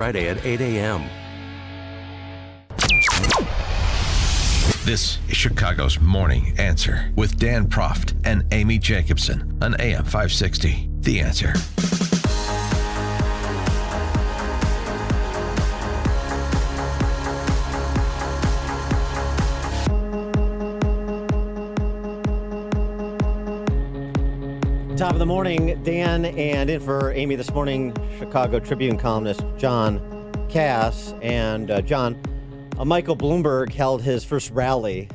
Friday at 8 a.m. This is Chicago's Morning Answer with Dan Proft and Amy Jacobson on AM 560. The Answer. Top of the morning, Dan, and in for Amy this morning, Chicago Tribune columnist John Cass. And John, Michael Bloomberg held his first rally.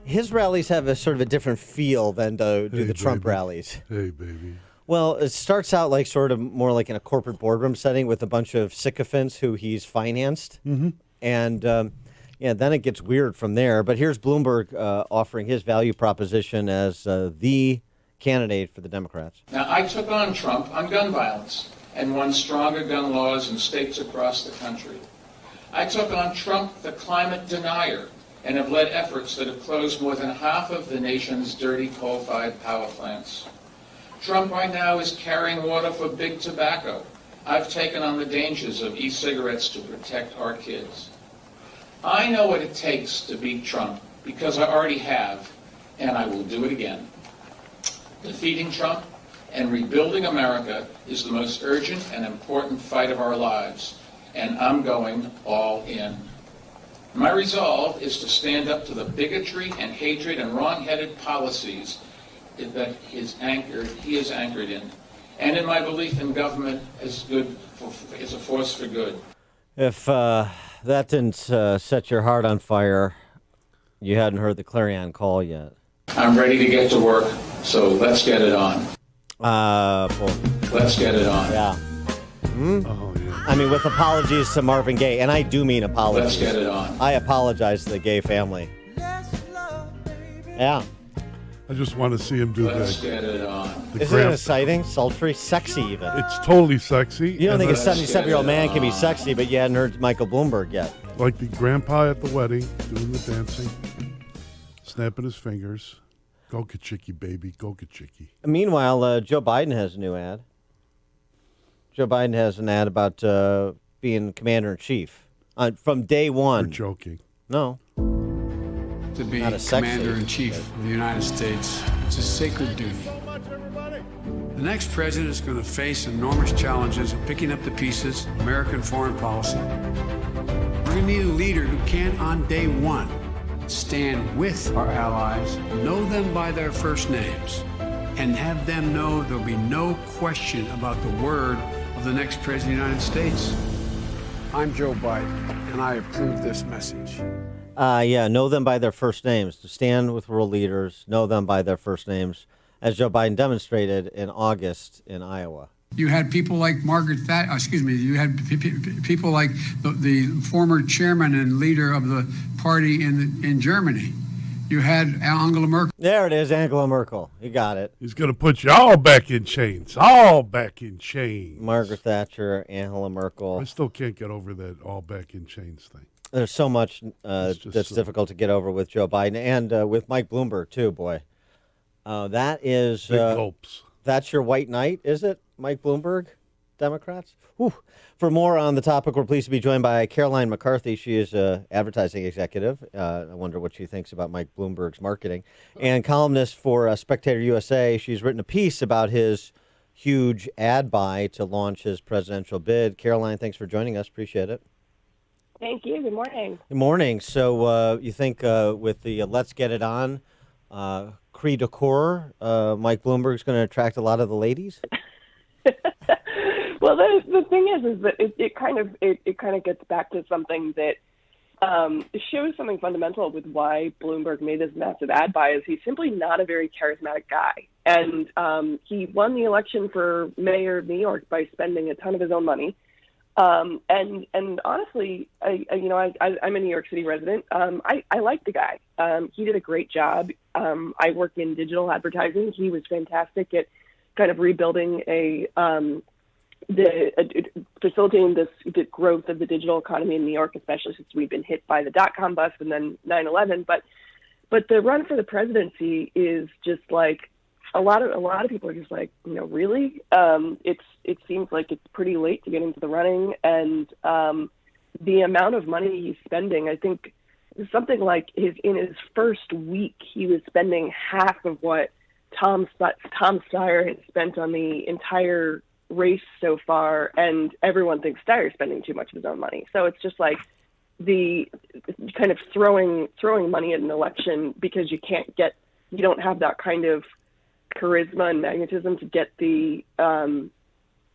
His rallies have a sort of a different feel than do the Trump rallies. Hey, baby. Well, it starts out like sort of more like in a corporate boardroom setting with a bunch of sycophants who he's financed. Mm-hmm. And then it gets weird from there. But here's Bloomberg offering his value proposition as the candidate for the Democrats. Now, I took on Trump on gun violence and won stronger gun laws in states across the country. I took on Trump, the climate denier, and have led efforts that have closed more than half of the nation's dirty coal-fired power plants. Trump right now is carrying water for big tobacco. I've taken on the dangers of e-cigarettes to protect our kids. I know what it takes to beat Trump because I already have, and I will do it again. Defeating Trump and rebuilding America is the most urgent and important fight of our lives, and I'm going all in. My resolve is to stand up to the bigotry and hatred and wrong-headed policies that he is anchored in, and in my belief in government as a force for good. If that didn't set your heart on fire, you hadn't heard the clarion call yet. I'm ready to get to work, so let's get it on. Let's get it on. Yeah. Oh, yeah. I mean, with apologies to Marvin Gaye, and I do mean apologies. Let's get it on. I apologize to the Gaye family. Yeah. I just want to see him do Let's that. get it on. Isn't it exciting, sultry, sexy even? It's totally sexy. You don't think a let's 77-year-old get it man can be on. sexy, but you hadn't heard Michael Bloomberg yet. Like the grandpa at the wedding, doing the dancing, snapping his fingers. Go Kachiki, baby. Go Kachiki. Meanwhile, Joe Biden has a new ad. Joe Biden has an ad about being commander-in-chief from day one. You're joking. No. To be Not a sex commander-in-chief of the United States. It's a sacred duty. The next president is going to face enormous challenges of picking up the pieces of American foreign policy. We're going to need a leader who can, on day one, stand with our allies, know them by their first names, and have them know there'll be no question about the word of the next president of the United States. I'm Joe Biden, and I approve this message. Know them by their first names. To stand with world leaders, know them by their first names, as Joe Biden demonstrated in August in Iowa. You had people like you had people like the former chairman and leader of the party in Germany. You had Angela Merkel. There it is, Angela Merkel. You got it. He's going to put you all back in chains. All back in chains. Margaret Thatcher, Angela Merkel. I still can't get over that all back in chains thing. There's so much that's difficult to get over with Joe Biden and with Mike Bloomberg, too, boy. That is... Big gulps. That's your white knight, is it, Mike Bloomberg, Democrats? Whew. For more on the topic, we're pleased to be joined by Caroline McCarthy. She is an advertising executive. I wonder what she thinks about Mike Bloomberg's marketing. And columnist for Spectator USA. She's written a piece about his huge ad buy to launch his presidential bid. Caroline, thanks for joining us. Appreciate it. Thank you. Good morning. Good morning. So you think with the Let's Get It On cri de coeur, Mike Bloomberg's going to attract a lot of the ladies? Well, the thing is that it kind of gets back to something that shows something fundamental with why Bloomberg made this massive ad buy. Is he's simply not a very charismatic guy, and he won the election for mayor of New York by spending a ton of his own money. And honestly, I'm a New York City resident. I like the guy. He did a great job. I work in digital advertising. He was fantastic at kind of rebuilding facilitating the growth of the digital economy in New York, especially since we've been hit by the dot-com bust and then 9/11. But the run for the presidency is just like a lot of people are just like, really? It seems like it's pretty late to get into the running, and the amount of money he's spending, I think, is something like in his first week, he was spending half of what Tom Steyer has spent on the entire race so far, and everyone thinks Steyer's spending too much of his own money. So it's just like the kind of throwing money at an election because you don't have that kind of charisma and magnetism to get the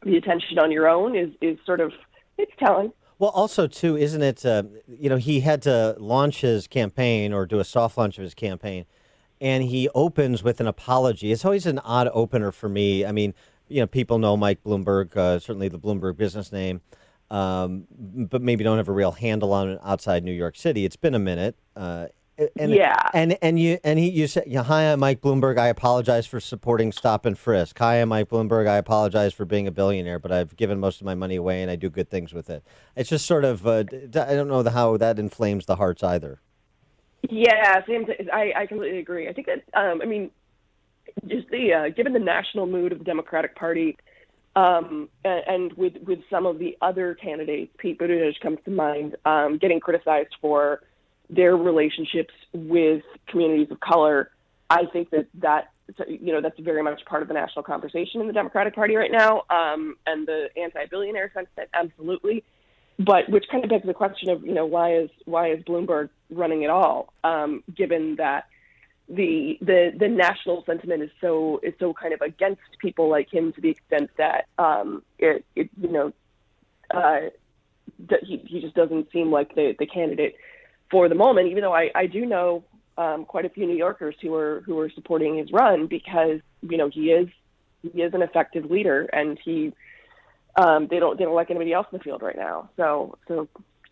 attention on your own is sort of, it's telling. Well, also, too, isn't it, he had to launch his campaign or do a soft launch of his campaign, and he opens with an apology. It's always an odd opener for me. I mean, people know Mike Bloomberg, certainly the Bloomberg business name, but maybe don't have a real handle on it outside New York City. It's been a minute. You said, "Hi, I'm Mike Bloomberg. I apologize for supporting stop and frisk. Hi, I'm Mike Bloomberg. I apologize for being a billionaire, but I've given most of my money away and I do good things with it." It's just sort of, I don't know how that inflames the hearts either. Yeah, same. I completely agree. I think that, just given the national mood of the Democratic Party, and with some of the other candidates, Pete Buttigieg comes to mind, getting criticized for their relationships with communities of color. I think that's very much part of the national conversation in the Democratic Party right now, and the anti-billionaire sentiment, absolutely. But which kind of begs the question of, why is Bloomberg running at all, given that the national sentiment is so kind of against people like him to the extent that he just doesn't seem like the candidate for the moment, even though I do know quite a few New Yorkers who are supporting his run because he is an effective leader, and they don't like anybody else in the field right now. So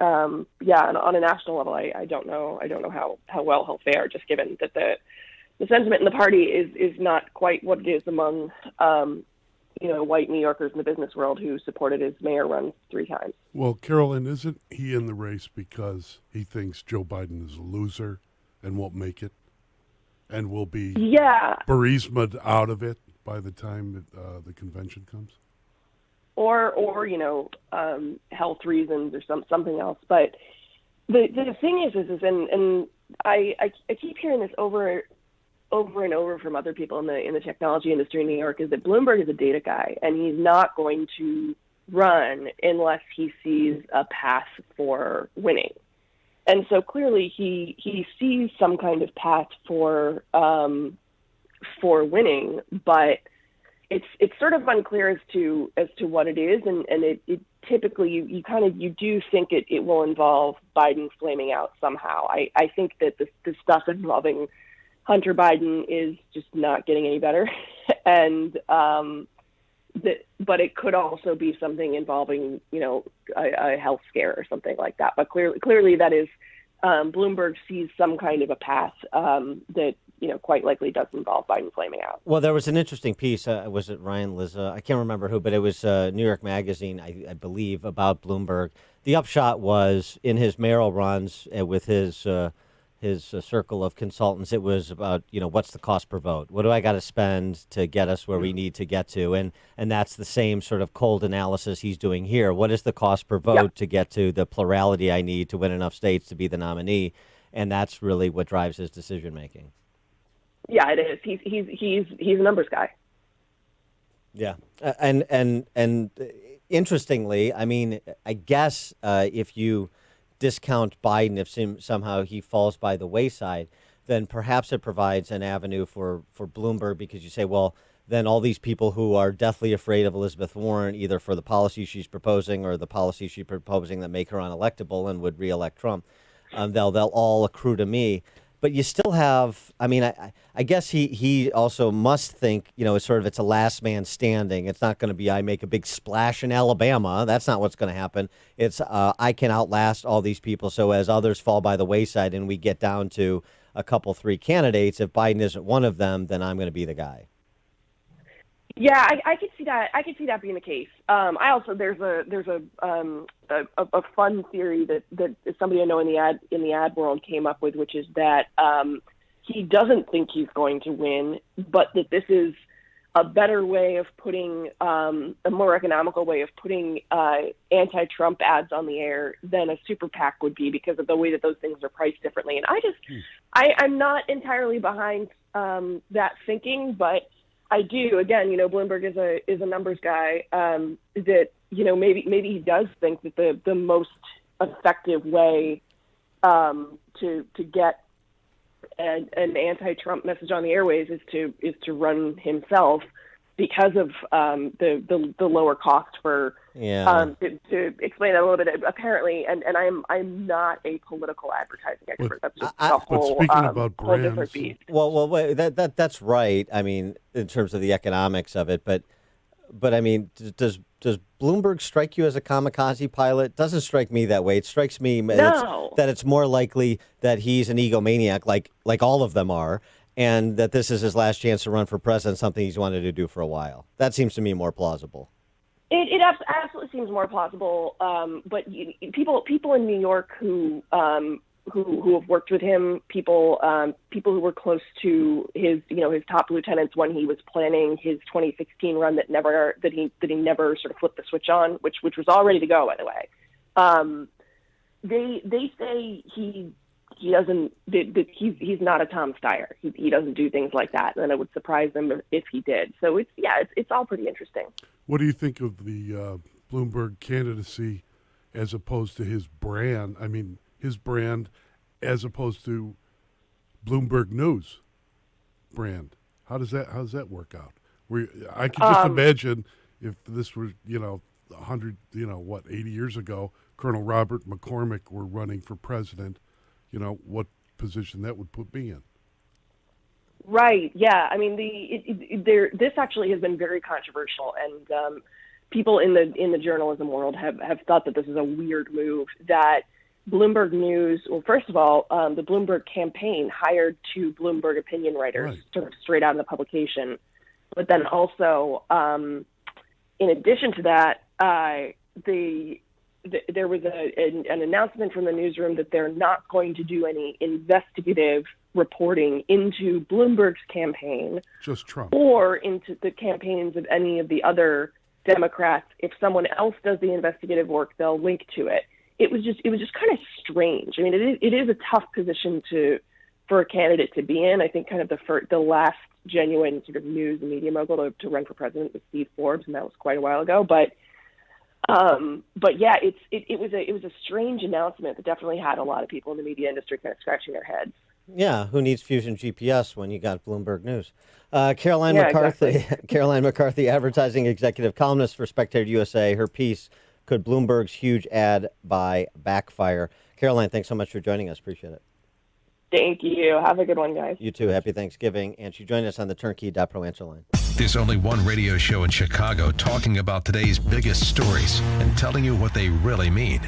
on a national level, I don't know how well he'll fare, just given that the sentiment in the party is not quite what it is among white New Yorkers in the business world who supported his mayor run 3 times. Well, Carolyn, isn't he in the race because he thinks Joe Biden is a loser and won't make it and will be Burisma'd out of it by the time the convention comes? Or health reasons or something else. But the thing is and I keep hearing this over and over from other people in the technology industry in New York, is that Bloomberg is a data guy, and he's not going to run unless he sees a path for winning. And so clearly he sees some kind of path for winning, but it's sort of unclear as to what it is, and it typically you do think it will involve Biden flaming out somehow. I think that the stuff involving Hunter Biden is just not getting any better, and but it could also be something involving a health scare or something like that. But clearly that is Bloomberg sees some kind of a path that quite likely does involve Biden flaming out. Well, there was an interesting piece. Was it Ryan Lizza? I can't remember who, but it was New York Magazine, I believe, about Bloomberg. The upshot was in his mayoral runs with his circle of consultants, it was about, what's the cost per vote? What do I got to spend to get us where we need to get to? And that's the same sort of cold analysis he's doing here. What is the cost per vote to get to the plurality I need to win enough states to be the nominee? And that's really what drives his decision making. Yeah, it is. He's a numbers guy. Yeah. And interestingly, I mean, I guess if you discount Biden, if somehow he falls by the wayside, then perhaps it provides an avenue for Bloomberg, because you say, well, then all these people who are deathly afraid of Elizabeth Warren, either for the policy she's proposing or the policy she's proposing that make her unelectable and would reelect Trump, they'll all accrue to me. But you still have, I mean, I guess he also must think, it's sort of, it's a last man standing. It's not going to be I make a big splash in Alabama. That's not what's going to happen. It's I can outlast all these people. So as others fall by the wayside and we get down to a couple, 3 candidates, if Biden isn't one of them, then I'm going to be the guy. Yeah, I could see that. I could see that being the case. I also there's a fun theory that somebody I know in the ad world came up with, which is that he doesn't think he's going to win, but that this is a better way of putting, a more economical way of putting anti-Trump ads on the air than a super PAC would be, because of the way that those things are priced differently. And I'm not entirely behind that thinking, but I do. Again, Bloomberg is a numbers guy. That maybe he does think that the most effective way to get an anti-Trump message on the airways is to run himself, because of the lower cost for to explain that a little bit. Apparently, and I'm not a political advertising expert. That's just a whole, speaking about whole brands, different beast. Well, wait, that's right. I mean, in terms of the economics of it, but I mean, does Bloomberg strike you as a kamikaze pilot? Doesn't strike me that way. It strikes me that it's more likely that he's an egomaniac, like all of them are, and that this is his last chance to run for president, something he's wanted to do for a while. That seems to me more plausible. It absolutely seems more plausible. But people in New York who have worked with him, people who were close to his top lieutenants when he was planning his 2016 run that he never sort of flipped the switch on, which was all ready to go, by the way. They say he doesn't. He's not a Tom Steyer. He doesn't do things like that, and it would surprise them if he did. So it's all pretty interesting. What do you think of the Bloomberg candidacy as opposed to his brand? I mean, his brand as opposed to Bloomberg News brand. How does that work out? I can just imagine if this were 100 80 years ago, Colonel Robert McCormick were running for president. What position that would put me in. Right. Yeah. I mean, this actually has been very controversial, and people in the journalism world have thought that this is a weird move. That Bloomberg News. Well, first of all, the Bloomberg campaign hired two Bloomberg opinion writers, sort of straight out of the publication. But then also, in addition to that, there was an announcement from the newsroom that they're not going to do any investigative reporting into Bloomberg's campaign, just Trump, or into the campaigns of any of the other Democrats. If someone else does the investigative work, they'll link to it. It was just kind of strange. I mean, it is a tough position for a candidate to be in. I think kind of the last genuine sort of news and media mogul to run for president was Steve Forbes, and that was quite a while ago. But yeah, it was a strange announcement that definitely had a lot of people in the media industry kind of scratching their heads. Yeah, who needs Fusion GPS when you got Bloomberg News? Caroline McCarthy, exactly. Caroline McCarthy, advertising executive columnist for Spectator USA. Her piece, "Could Bloomberg's Huge Ad Buy Backfire?" Caroline, thanks so much for joining us. Appreciate it. Thank you. Have a good one, guys. You too. Happy Thanksgiving. And she joined us on the Turnkey.Pro answer line. There's only one radio show in Chicago talking about today's biggest stories and telling you what they really mean.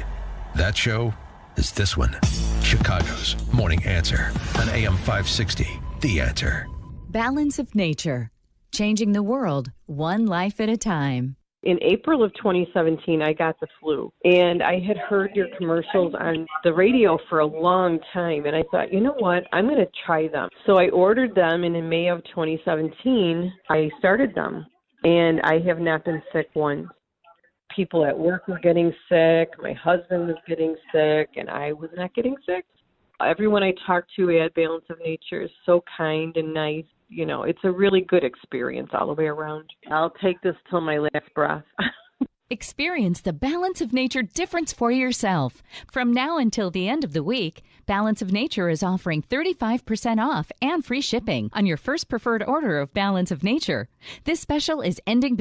That show is this one, Chicago's Morning Answer on AM 560, The Answer. Balance of Nature, changing the world one life at a time. In April of 2017, I got the flu, and I had heard your commercials on the radio for a long time, and I thought, you know what, I'm going to try them. So I ordered them, and in May of 2017, I started them, and I have not been sick once. People at work were getting sick, my husband was getting sick, and I was not getting sick. Everyone I talked to at Balance of Nature is so kind and nice. You know, it's a really good experience all the way around. I'll take this till my last breath. Experience the Balance of Nature difference for yourself. From now until the end of the week, Balance of Nature is offering 35% off and free shipping on your first preferred order of Balance of Nature. This special is ending between